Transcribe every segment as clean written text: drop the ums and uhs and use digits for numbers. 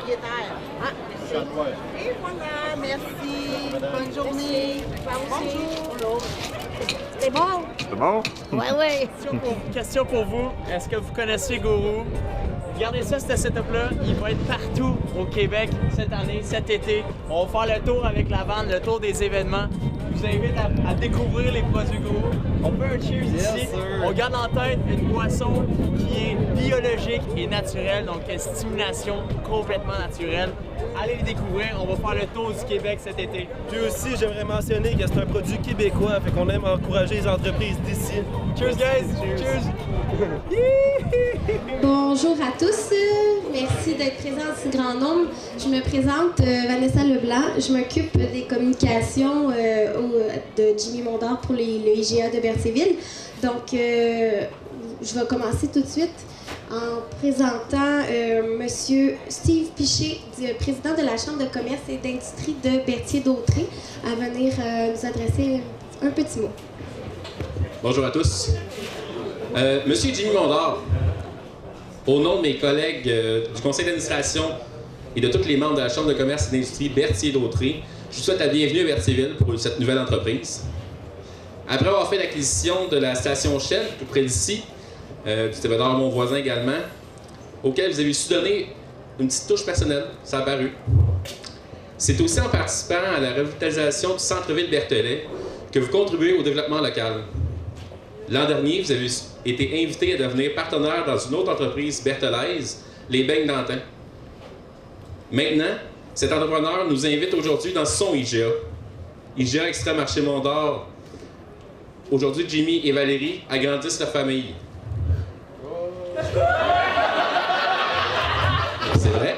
propriétaire. Ah, merci. Et voilà, merci. Bonne journée. Bonjour. C'est bon? C'est bon? Ouais. Question pour vous. Est-ce que vous connaissez Gourou? Regardez ça, ce setup-là. Il va être partout au Québec cette année, cet été. On va faire le tour avec la vanne, le tour des événements. Je vous invite à découvrir les produits Gourou. On peut un cheers ici. On garde en tête une boisson qui est biologique et naturelle, donc une stimulation complètement naturelle. Allez les découvrir. On va faire le tour du Québec cet été. Puis aussi, j'aimerais mentionner que c'est un produit québécois, fait qu'on aime encourager les entreprises d'ici. Cheers, guys! Cheers! Bonjour à tous, merci d'être présents en si grand nombre. Je me présente, Vanessa Leblanc, je m'occupe des communications de Jimmy Mondor pour le IGA de Berthierville. Donc, je vais commencer tout de suite en présentant Monsieur Steve Piché, président de la Chambre de commerce et d'industrie de Berthier-Dautré, à venir nous adresser un petit mot. Bonjour à tous. Monsieur Jimmy Mondor, au nom de mes collègues du conseil d'administration et de tous les membres de la Chambre de commerce et d'industrie Berthier-Dautré, je vous souhaite la bienvenue à Berthierville pour cette nouvelle entreprise. Après avoir fait l'acquisition de la station Shell, tout près d'ici, du Théodore, mon voisin également, auquel vous avez su donner une petite touche personnelle, ça a paru. C'est aussi en participant à la revitalisation du centre-ville berthelais que vous contribuez au développement local. L'an dernier, vous avez été invité à devenir partenaire dans une autre entreprise berthelaise, les Beignes d'Antin. Maintenant, cet entrepreneur nous invite aujourd'hui dans son IGA. IGA Extra Marché Mondor. Aujourd'hui, Jimmy et Valérie agrandissent leur famille. C'est vrai?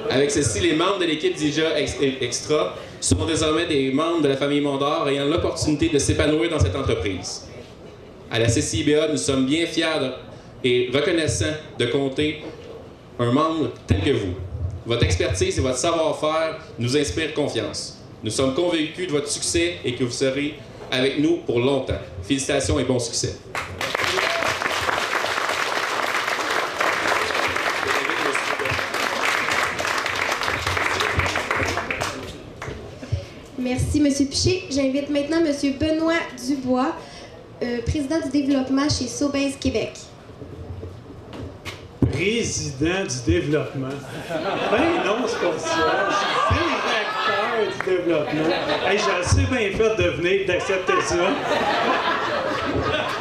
Avec ceci, les membres de l'équipe d'IGA Extra seront désormais des membres de la famille Mondor ayant l'opportunité de s'épanouir dans cette entreprise. À la CCIBA, nous sommes bien fiers et reconnaissants de compter un membre tel que vous. Votre expertise et votre savoir-faire nous inspirent confiance. Nous sommes convaincus de votre succès et que vous serez avec nous pour longtemps. Félicitations et bon succès. Merci, M. Piché. J'invite maintenant M. Benoît Dubois, président du développement chez Sobeys Québec. Président du développement. Ben non, c'est pas ça. Je suis directeur du développement. Hey, j'ai assez bien fait de venir d'accepter ça.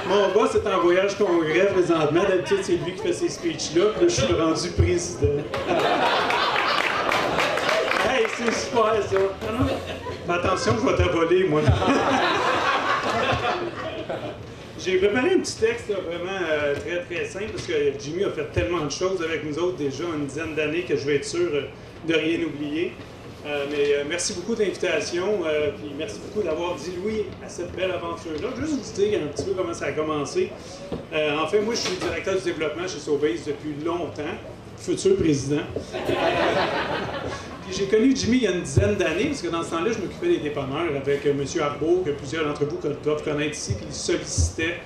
Mon boss est en voyage congrès présentement. D'habitude, c'est lui qui fait ces speeches-là. Puis là, je suis rendu président. Hey, c'est super, ça. Mais attention, je vais te voler, moi. J'ai préparé un petit texte là, vraiment très, très simple parce que Jimmy a fait tellement de choses avec nous autres déjà une dizaine d'années que je vais être sûr de rien oublier. Merci beaucoup de l'invitation, puis merci beaucoup d'avoir dit oui à cette belle aventure-là. Juste vous dire un petit peu comment ça a commencé. En fait, moi, je suis directeur du développement chez Sobeys depuis longtemps, futur président. Puis j'ai connu Jimmy il y a une dizaine d'années, parce que dans ce temps-là, je m'occupais des dépanneurs avec M. Arbault, que plusieurs d'entre vous doivent connaître ici, puis il sollicitait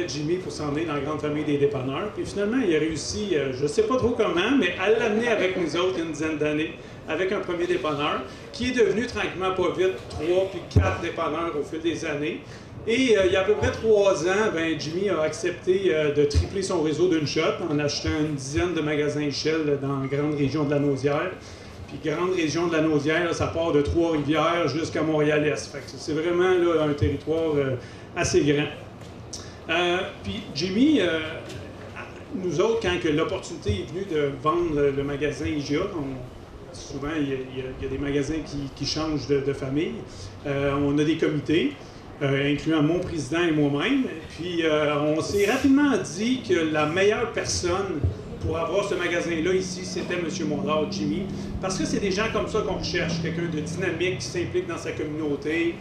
Jimmy pour s'en aller dans la grande famille des dépanneurs. Puis finalement, il a réussi, je ne sais pas trop comment, mais à l'amener avec nous autres il y a une dizaine d'années, avec un premier dépanneur, qui est devenu tranquillement pas vite 3 puis 4 dépanneurs au fil des années. Et il y a à peu près 3 ans, Jimmy a accepté de tripler son réseau d'une shot en achetant une dizaine de magasins Shell dans la grande région de la Naudière. Puis grande région de la Naudière, ça part de Trois-Rivières jusqu'à Montréal-Est. Fait que c'est vraiment là, un territoire assez grand. Puis Jimmy, nous autres, quand l'opportunité est venue de vendre le magasin IGA, souvent il y a des magasins qui changent de famille, on a des comités, incluant mon président et moi-même. Puis on s'est rapidement dit que la meilleure personne pour avoir ce magasin-là ici, c'était M. Mondor, Jimmy, parce que c'est des gens comme ça qu'on recherche, quelqu'un de dynamique qui s'implique dans sa communauté,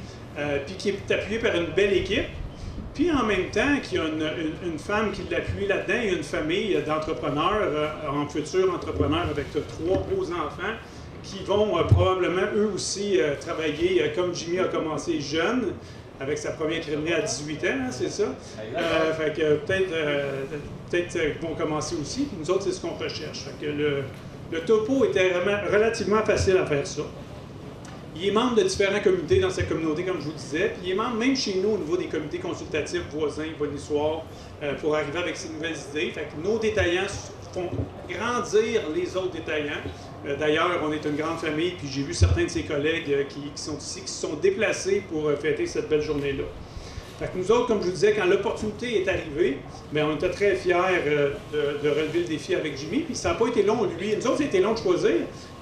puis qui est appuyé par une belle équipe, puis en même temps qu'il y a une femme qui l'appuie là-dedans, il y a une famille d'entrepreneurs, en futurs entrepreneurs avec 3 beaux enfants, qui vont probablement eux aussi travailler comme Jimmy a commencé jeune, avec sa première crèmerie à 18 ans, hein, c'est ça? Fait que peut-être qu'ils vont commencer aussi. Nous autres, c'est ce qu'on recherche. Fait que le topo était relativement facile à faire ça. Il est membre de différents comités dans sa communauté, comme je vous disais. Puis il est membre même chez nous au niveau des comités consultatifs voisins, bonissoirs, pour arriver avec ses nouvelles idées. Fait que nos détaillants font grandir les autres détaillants. D'ailleurs, on est une grande famille, puis j'ai vu certains de ses collègues qui sont ici, qui se sont déplacés pour fêter cette belle journée-là. Fait que nous autres, comme je vous disais, quand l'opportunité est arrivée, bien, on était très fiers de relever le défi avec Jimmy. Puis ça n'a pas été long, lui. Nous autres, ça a été long de choisir.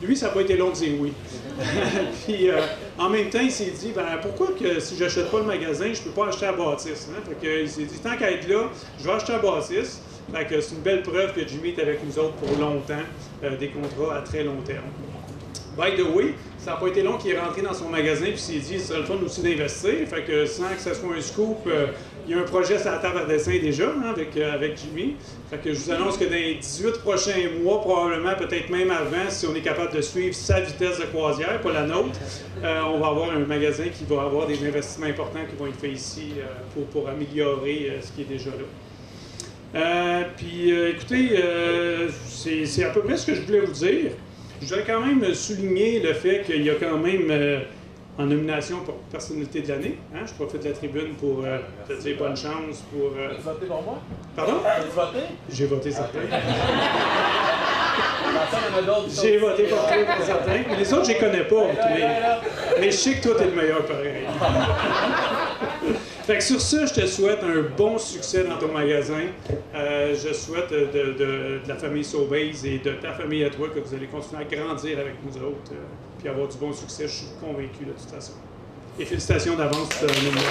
Lui, ça n'a pas été long de dire oui. Puis en même temps, il s'est dit, ben pourquoi que si je n'achète pas le magasin, je ne peux pas acheter la bâtisse? Hein? Fait que, il s'est dit, tant qu'à être là, je vais acheter la bâtisse. Fait que c'est une belle preuve que Jimmy est avec nous autres pour longtemps, des contrats à très long terme. By the way, ça n'a pas été long qu'il est rentré dans son magasin et s'est dit, c'est le fun aussi d'investir. Fait que sans que ce soit un scoop, il y a un projet sur la table à dessin déjà hein, avec Jimmy. Fait que je vous annonce que dans les 18 prochains mois, probablement, peut-être même avant, si on est capable de suivre sa vitesse de croisière, pas la nôtre, on va avoir un magasin qui va avoir des investissements importants qui vont être faits ici pour améliorer ce qui est déjà là. Écoutez, c'est à peu près ce que je voulais vous dire. Je voudrais quand même souligner le fait qu'il y a quand même en nomination pour personnalité de l'année. Hein? Je profite de la tribune pour te dire bonne chance pour... Tu as voté pour moi? Pardon? Tu as voté? J'ai voté certain. J'ai voté pour toi pour certains. Mais les autres, je les connais pas. Mais je sais que toi, tu es le meilleur pareil. Fait que sur ça, je te souhaite un bon succès dans ton magasin. Je souhaite de la famille Sobeys et de ta famille à toi que vous allez continuer à grandir avec nous autres puis avoir du bon succès. Je suis convaincu de toute façon. Et félicitations d'avance pour ta nomination.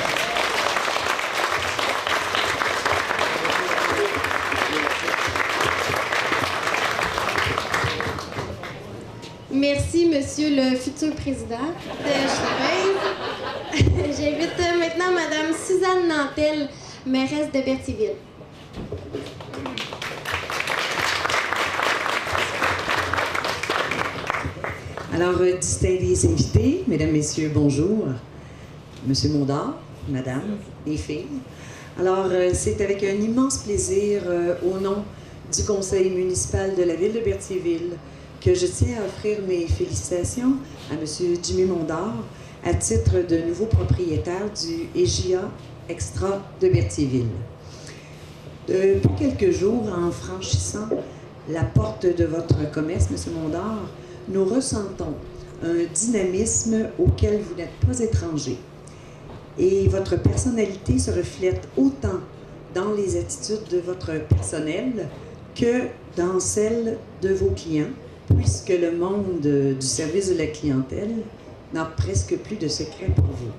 Merci, Monsieur le futur président de Sobeys. J'invite maintenant Madame Suzanne Nantel, mairesse de Berthierville. Alors, distingués invités, mesdames, messieurs, bonjour. Monsieur Mondard, madame, les filles. Alors, c'est avec un immense plaisir, au nom du conseil municipal de la ville de Berthierville, que je tiens à offrir mes félicitations à monsieur Jimmy Mondard, à titre de nouveau propriétaire du EGA Extra de Berthierville. Depuis quelques jours, en franchissant la porte de votre commerce, M. Mondard, nous ressentons un dynamisme auquel vous n'êtes pas étranger. Et votre personnalité se reflète autant dans les attitudes de votre personnel que dans celles de vos clients, puisque le monde du service de la clientèle n'a presque plus de secret pour vous.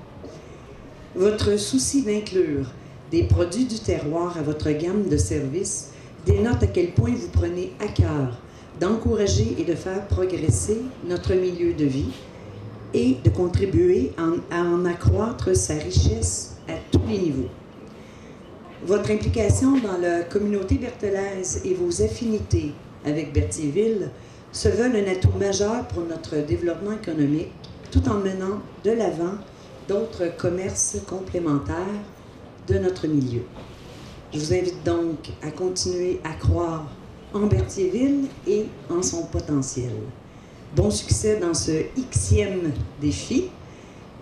Votre souci d'inclure des produits du terroir à votre gamme de services dénote à quel point vous prenez à cœur d'encourager et de faire progresser notre milieu de vie et de contribuer à en accroître sa richesse à tous les niveaux. Votre implication dans la communauté berthelaise et vos affinités avec Berthierville se veulent un atout majeur pour notre développement économique, tout en menant de l'avant d'autres commerces complémentaires de notre milieu. Je vous invite donc à continuer à croire en Berthierville et en son potentiel. Bon succès dans ce Xème défi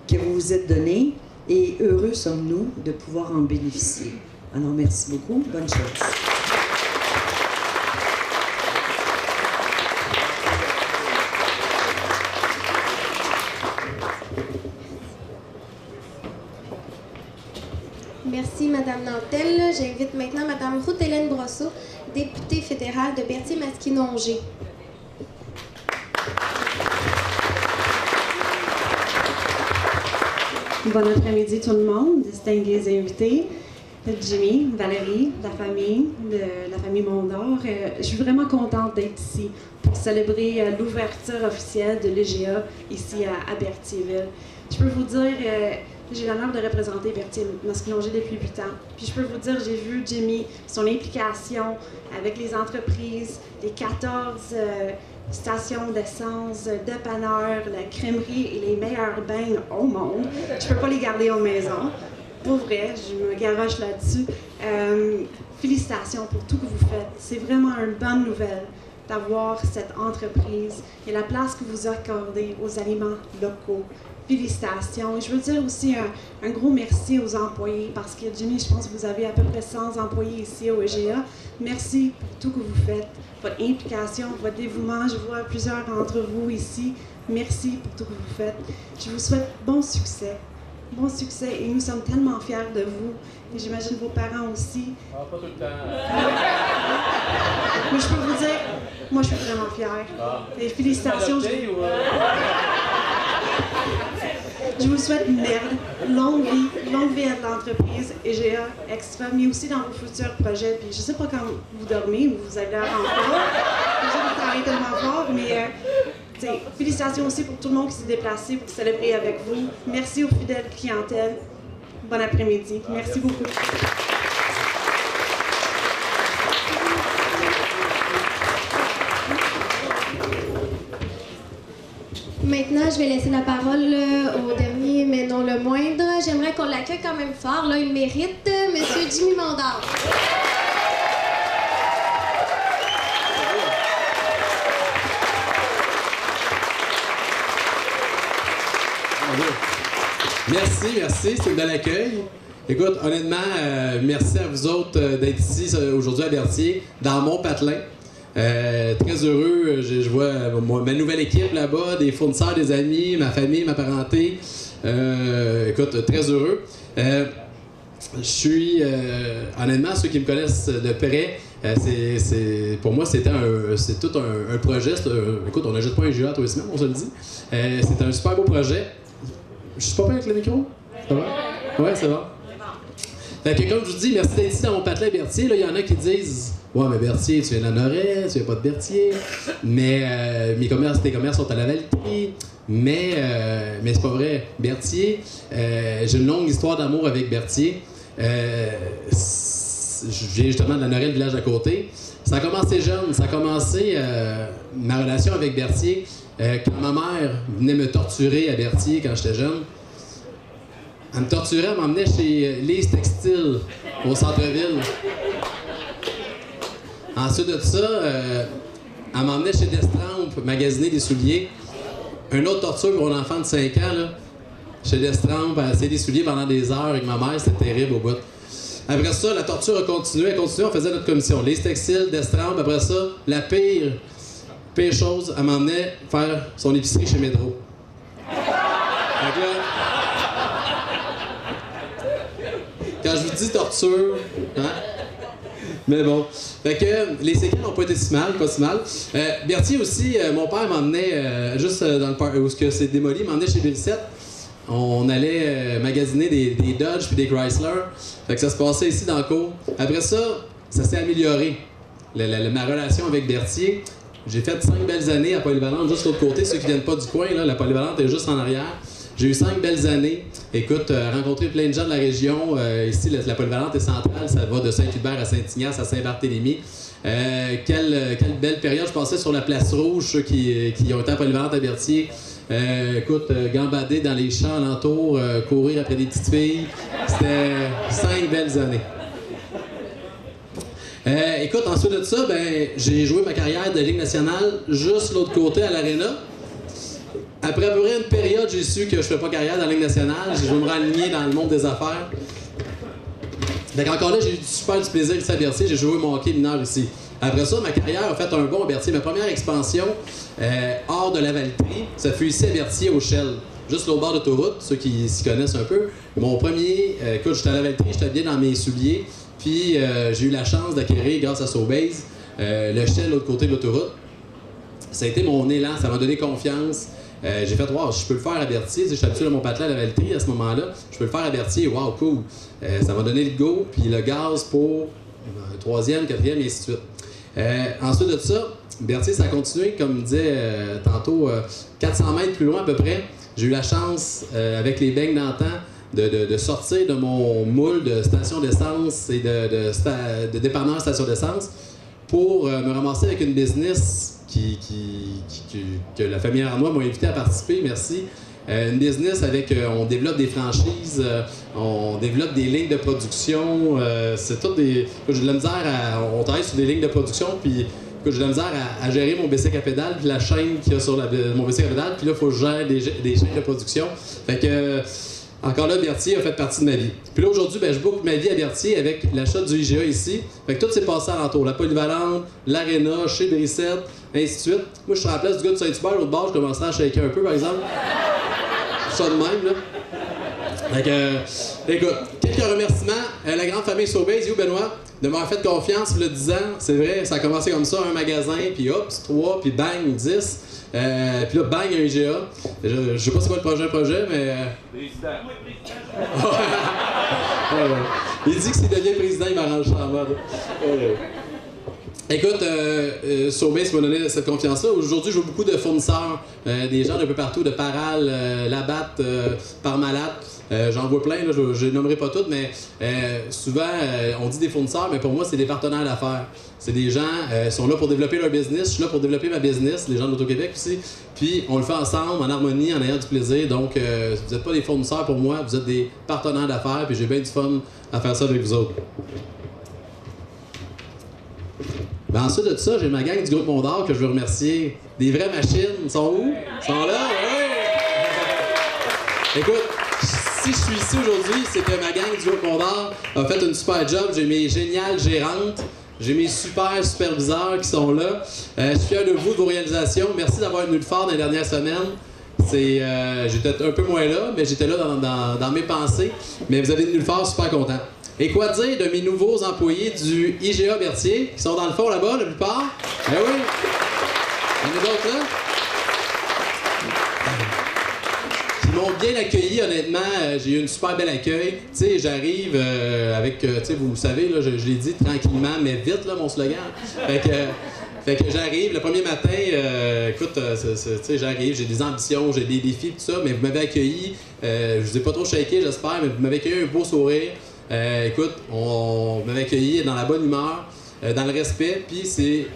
que vous vous êtes donné et heureux sommes-nous de pouvoir en bénéficier. Alors merci beaucoup, bonne chance. Merci, Madame Nantel. J'invite maintenant Madame Ruth-Hélène Brosseau, députée fédérale de Berthier-Masquinongé. Bon après-midi tout le monde, distingués invités. Jimmy, Valérie, la famille Mondard. Je suis vraiment contente d'être ici pour célébrer l'ouverture officielle de l'EGA ici à Berthierville. Je peux vous dire, j'ai l'honneur de représenter Berthier-Masquinongé depuis 8 ans. Puis je peux vous dire, j'ai vu Jimmy, son implication avec les entreprises, les 14 stations d'essence, dépanneurs, la crèmerie et les meilleurs bains au monde. Je ne peux pas les garder en maison. pour vrai, je me garoche là-dessus. Félicitations pour tout que vous faites. C'est vraiment une bonne nouvelle d'avoir cette entreprise et la place que vous accordez aux aliments locaux. Félicitations. Et je veux dire aussi un gros merci aux employés parce que, Jimmy, je pense que vous avez à peu près 100 employés ici au EGA. Merci pour tout que vous faites, votre implication, votre dévouement. Je vois plusieurs d'entre vous ici. Merci pour tout que vous faites. Je vous souhaite bon succès. Bon succès et nous sommes tellement fiers de vous. Et j'imagine vos parents aussi. Ah, pas tout le temps. Mais je peux vous dire, moi je suis vraiment fière. Ah. Et félicitations. Je vous souhaite longue vie à l'entreprise EGA Extra, mais aussi dans vos futurs projets. Puis je sais pas quand vous dormez ou vous avez l'air encore. Vous travaillez tellement fort, mais félicitations aussi pour tout le monde qui s'est déplacé pour célébrer avec vous. Merci aux fidèles clientèles. Bon après-midi. Merci beaucoup. Maintenant, je vais laisser la parole au dernier, mais non le moindre. J'aimerais qu'on l'accueille quand même fort. Là, il mérite, Monsieur Jimmy Mondor. Merci, c'est un bel accueil. Écoute, honnêtement, merci à vous autres d'être ici aujourd'hui à Berthier, dans mon patelin. Très heureux, je vois ma nouvelle équipe là-bas, des fournisseurs, des amis, ma famille, ma parenté. Écoute, très heureux. Je suis, honnêtement, ceux qui me connaissent de près, pour moi, c'est tout un projet. Écoute, on n'ajoute pas un JA tous les semaines, on se le dit. C'est un super beau projet. Je suis pas bien avec le micro? Ça va? Ouais, c'est bon. Fait que comme je vous dis, merci d'être ici dans mon patelin Berthier. Il y en a qui disent « Ouais, mais Berthier, tu viens de la Noret, tu viens pas de Berthier. Mais tes commerces sont à la Valtrie. Mais c'est pas vrai. Berthier, j'ai une longue histoire d'amour avec Berthier. Je viens justement de la Noret, le village à côté. Ça a commencé jeune. Ça a commencé ma relation avec Berthier quand ma mère venait me torturer à Berthier quand j'étais jeune. Elle me torturait, elle m'emmenait chez Lise Textile, au centre-ville. Ensuite de ça, elle m'emmenait chez Destramp, magasiner des souliers. Une autre torture pour un enfant de 5 ans, là. Chez Destramp, elle essayait des souliers pendant des heures avec ma mère, c'était terrible au bout. Après ça, la torture a continué, on faisait notre commission. Lise Textile, Destramp, après ça, la pire chose, elle m'emmenait faire son épicerie chez Métro. Donc là, quand je vous dis torture, hein? Mais bon. Fait que les séquelles n'ont pas été si mal, pas si mal. Berthier aussi, mon père m'emmenait juste dans le parc où c'est démoli, m'emmenait chez Bélissette. On allait magasiner des Dodge puis des Chrysler. Fait que ça se passait ici dans le cours. Après ça, ça s'est amélioré. Ma relation avec Berthier. J'ai fait 5 belles années à Polyvalente, juste de l'autre côté. Ceux qui viennent pas du coin, là, la Polyvalente est juste en arrière. J'ai eu 5 belles années. Écoute, rencontré plein de gens de la région. Ici, la Polyvalente est centrale. Ça va de Saint-Hubert à Saint-Ignace à Saint-Barthélemy. Quelle belle période. Je passais sur la Place Rouge, ceux qui ont été à Polyvalente à Berthier. Écoute, gambader dans les champs alentours, courir après des petites filles. C'était 5 belles années. Écoute, ensuite de ça, j'ai joué ma carrière de Ligue nationale juste l'autre côté à l'Arena. Après à peu près une période, j'ai su que je ne fais pas carrière dans la Ligue nationale. Je vais me raligner dans le monde des affaires. Donc encore là, j'ai eu du plaisir ici à Berthier. J'ai joué mon hockey mineur ici. Après ça, ma carrière a fait un bond à Berthier. Ma première expansion hors de la Valtrie, ça fut ici à Berthier, au Shell. Juste au bord d'autoroute, ceux qui s'y connaissent un peu. Mon premier, écoute, j'étais à la Valtrie, j'étais bien dans mes souliers. Puis j'ai eu la chance d'acquérir, grâce à Sobeys, le Shell de l'autre côté de l'autoroute. Ça a été mon élan, ça m'a donné confiance. J'ai fait, wow, je peux le faire à Berthier. J'étais habitué à mon patelin à la Valtrie à ce moment-là. Je peux le faire à Berthier, wow, cool. Ça m'a donné le go, puis le gaz pour troisième, quatrième, et ainsi de suite. Ensuite de ça, Berthier, ça a continué, comme disait tantôt, 400 mètres plus loin à peu près. J'ai eu la chance, avec les beignes d'antan, de sortir de mon moule de station d'essence et de dépanneur station d'essence pour me ramasser avec une business que la famille Arnois m'a invité à participer, merci. une business avec, on développe des franchises, on développe des lignes de production, c'est tout des... J'ai de la misère on travaille sur des lignes de production, puis j'ai de la misère à gérer mon bicycle à pédale, puis la chaîne qu'il y a sur mon bicycle à pédale, puis là, il faut que je gère des chaînes de production. Fait que, encore là, Berthier a fait partie de ma vie. Puis là, aujourd'hui, je boucle ma vie à Berthier avec l'achat du IGA ici. Fait que tout s'est passé alentour. La polyvalente, l'aréna, chez Brissette, ainsi de suite. Moi, je suis à la place du gars de Saint-Hubert, l'autre bord, je commençais à shaker un peu, par exemple. Ça de même, là. Fait que, écoute, quelques remerciements à la grande famille Sobeys, you Benoît, de m'avoir fait confiance il y a 10 ans. C'est vrai, ça a commencé comme ça, un magasin, puis hop, 3, puis bang, 10. Puis là, bang, un IGA. Je sais pas c'est quoi le projet, mais... Il dit que s'il devient président, il m'arrange ça en mode. Écoute, Sobeys m'a donné cette confiance-là. Aujourd'hui, je vois beaucoup de fournisseurs, des gens d'un peu partout, de Paral, Labatt, Parmalat. J'en vois plein, là, je ne nommerai pas toutes, mais souvent, on dit des fournisseurs, mais pour moi, c'est des partenaires d'affaires. C'est des gens qui sont là pour développer leur business. Je suis là pour développer ma business, les gens de l'Auto-Québec aussi. Puis, on le fait ensemble, en harmonie, en ayant du plaisir. Donc, vous n'êtes pas des fournisseurs pour moi, vous êtes des partenaires d'affaires, puis j'ai bien du fun à faire ça avec vous autres. Ben, ensuite de tout ça, j'ai ma gang du groupe Mondor que je veux remercier. Des vraies machines. Ils sont où? Ils sont là? Oui! Écoute, si je suis ici aujourd'hui, c'est que ma gang du groupe Mondor a fait une super job. J'ai mes géniales gérantes. J'ai mes super superviseurs qui sont là. Je suis fier de vous, de vos réalisations. Merci d'avoir venu le fort dans les dernières semaines. J'étais un peu moins là, mais j'étais là dans mes pensées. Mais vous avez venu le fort, super content. Et quoi dire de mes nouveaux employés du IGA Berthier, qui sont dans le fond là-bas, la plupart? Ben oui! Il y en a d'autres là? Ils m'ont bien accueilli, honnêtement. J'ai eu une super bel accueil. Tu sais, j'arrive avec, tu sais, vous savez, là, je l'ai dit tranquillement, mais vite, là, mon slogan. Fait que j'arrive, le premier matin, écoute, tu sais, j'arrive, j'ai des ambitions, j'ai des défis, tout ça, mais vous m'avez accueilli, je vous ai pas trop shaké, j'espère, mais vous m'avez accueilli un beau sourire. Écoute, on m'avait accueilli dans la bonne humeur, dans le respect, puis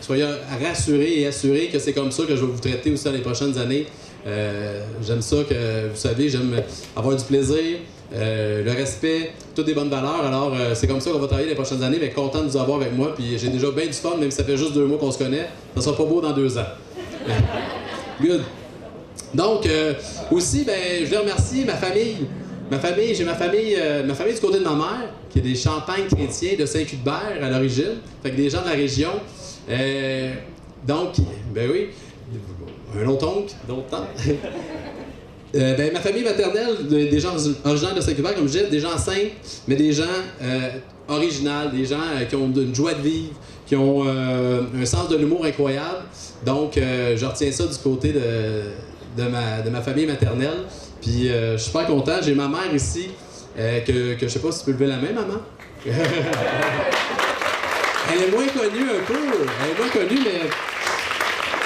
soyez rassurés et assurés que c'est comme ça que je vais vous traiter aussi dans les prochaines années. J'aime ça, que vous savez, j'aime avoir du plaisir, le respect, toutes des bonnes valeurs. Alors, c'est comme ça qu'on va travailler les prochaines années, mais content de vous avoir avec moi, puis j'ai déjà bien du fun, même si ça fait juste 2 mois qu'on se connaît. Ça sera pas beau dans 2 ans. Good. Donc, aussi, je vais remercier ma famille. J'ai ma famille du côté de ma mère, qui est des Champagnes chrétiens de Saint-Hubert à l'origine, fait que des gens de la région. Donc, ben oui, un autre oncle, d'autres temps. Ma famille maternelle, des gens originaires de Saint-Hubert, comme je disais, des gens simples, mais des gens originaux, des gens qui ont une joie de vivre, qui ont un sens de l'humour incroyable. Donc, je retiens ça du côté de ma famille maternelle. Puis je suis super content. J'ai ma mère ici, que je sais pas si tu peux lever la main, maman. Elle est moins connue un peu. Elle est moins connue, mais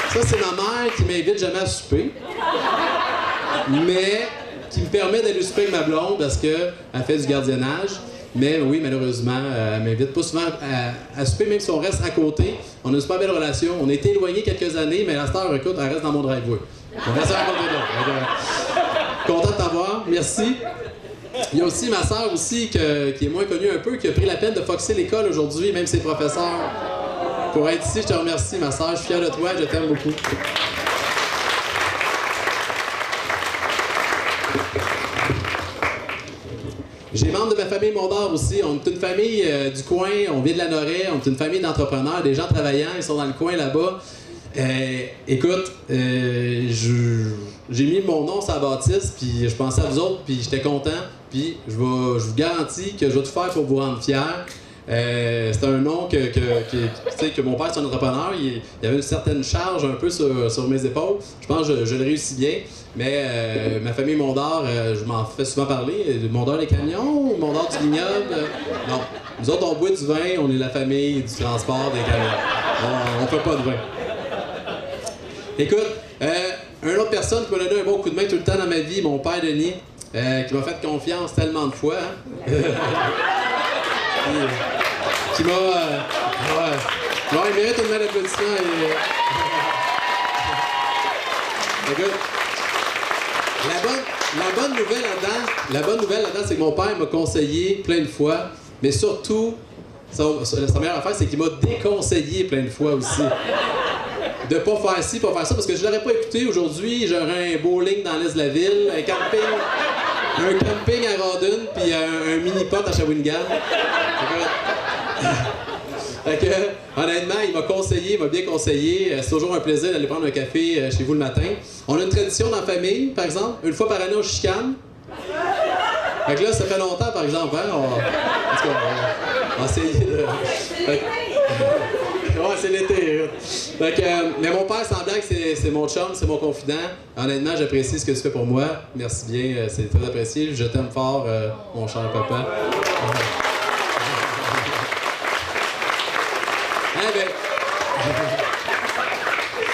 ça, c'est ma mère qui m'invite jamais à souper. Mais qui me permet d'aller souper avec ma blonde parce qu'elle fait du gardiennage. Mais oui, malheureusement, elle m'invite pas souvent à souper, même si on reste à côté. On a une super belle relation. On a été éloignés quelques années, mais à cette heure, écoute, elle reste dans mon driveway. On reste à côté de l'autre. Content de t'avoir, merci. Il y a aussi ma sœur aussi, qui est moins connue un peu, qui a pris la peine de foxer l'école aujourd'hui, même ses professeurs. Pour être ici, je te remercie, ma sœur. Je suis fier de toi, je t'aime beaucoup. J'ai membres de ma famille Mondor aussi. On est une famille du coin, on vient de la Noret, on est une famille d'entrepreneurs, des gens travaillants, ils sont dans le coin là-bas. Écoute, j'ai mis mon nom sur la bâtisse, puis je pensais à vous autres, puis j'étais content, puis je vous garantis que je vais tout faire pour vous rendre fiers. C'est un nom que mon père, c'est un entrepreneur, il y avait une certaine charge un peu sur mes épaules. Je pense que je le réussis bien, mais ma famille Mondor, je m'en fais souvent parler. Mondor des camions, Mondor du vignoble. Non, nous autres, on boit du vin, on est la famille du transport des camions. On fait pas de vin. Écoute, une autre personne qui m'a donné un bon coup de main tout le temps dans ma vie, mon père Denis, qui m'a fait confiance tellement de fois. Hein? Qui m'a... Bon, il mérite une main d'applaudissement. Écoute, La bonne nouvelle là-dedans, c'est que mon père m'a conseillé plein de fois, mais surtout, sa meilleure affaire, c'est qu'il m'a déconseillé plein de fois aussi. De pas faire ci, pas faire ça, parce que je l'aurais pas écouté aujourd'hui, j'aurais un bowling dans l'est de la ville, un camping à Rawdon, puis un mini-pot à Shawinigan. Fait que, honnêtement, il m'a bien conseillé. C'est toujours un plaisir d'aller prendre un café chez vous le matin. On a une tradition dans la famille, par exemple. Une fois par année, on chicane. Fait que là, ça fait longtemps, par exemple. Hein? On va essayer de... Ouais, c'est l'été. Fait que, mais mon père, sans blague, c'est mon chum, c'est mon confident. Honnêtement, j'apprécie ce que tu fais pour moi. Merci bien, c'est très apprécié. Je t'aime fort, mon cher papa.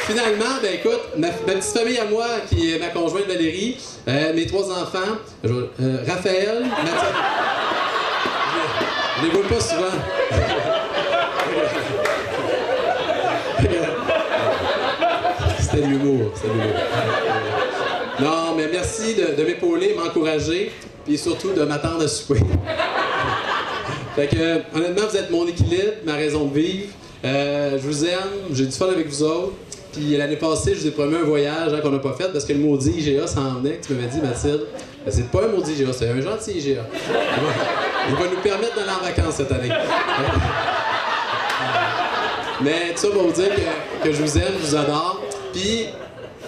Finalement, ben écoute, ma petite famille à moi, qui est ma conjointe Valérie, mes 3 enfants, Raphaël, Mathieu. Je les vois pas souvent. C'était de l'humour. Non, mais merci de m'épauler, m'encourager, puis surtout de m'attendre à souper. Fait que, honnêtement, vous êtes mon équilibre, ma raison de vivre. Je vous aime, j'ai du fun avec vous autres. Puis l'année passée, je vous ai promis un voyage qu'on n'a pas fait parce que le maudit IGA s'en venait, que tu m'avais dit, Mathilde. C'est pas un maudit IGA, c'est un gentil IGA. Il va nous permettre d'aller en vacances cette année. Mais tout ça pour vous dire que je vous aime, je vous adore. Puis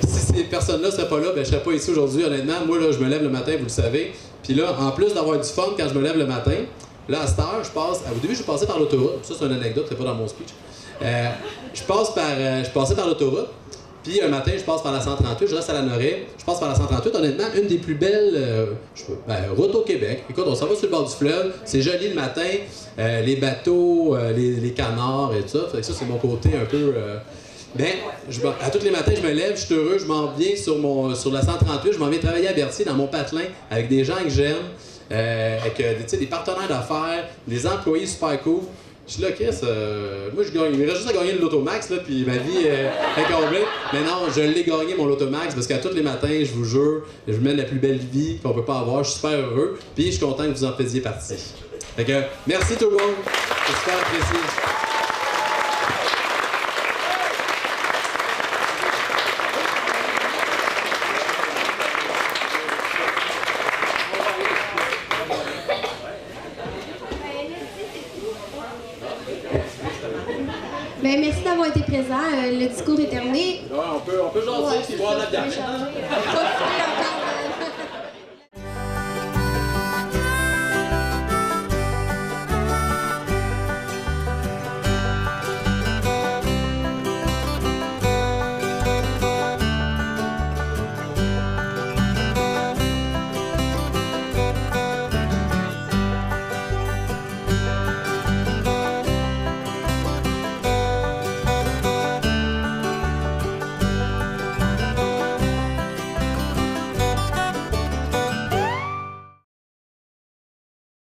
si ces personnes-là ne seraient pas là, ben je serais pas ici aujourd'hui, honnêtement. Moi, là, je me lève le matin, vous le savez. Puis là, en plus d'avoir du fun quand je me lève le matin, là, à cette heure, je passe... Au début, je passais par l'autoroute. Ça, c'est une anecdote, c'est pas dans mon speech. Je passais par l'autoroute, puis un matin, je passe par la 138, je reste à la Noret, je passe par la 138, honnêtement, une des plus belles routes au Québec. Écoute, on s'en va sur le bord du fleuve, c'est joli le matin, les bateaux, les canards et tout ça. Fait que ça, c'est mon côté un peu... à tous les matins, je me lève, je suis heureux, je m'en viens sur la 138, je m'en viens travailler à Berthier dans mon patelin avec des gens que j'aime, avec des partenaires d'affaires, des employés super cool. Je suis là, Chris, moi je gagne. Il me reste juste à gagner le Lotomax, là, puis ma vie est complète. Mais non, je l'ai gagné mon Lotomax parce qu'à tous les matins, je vous jure, je mène la plus belle vie qu'on peut pas avoir. Je suis super heureux, puis je suis content que vous en faisiez partie. Fait que, merci tout le monde. C'est super apprécié. Ben, merci d'avoir été présent. Le discours est terminé. Ouais, on peut jaser puis boire de la bière. Profitez encore.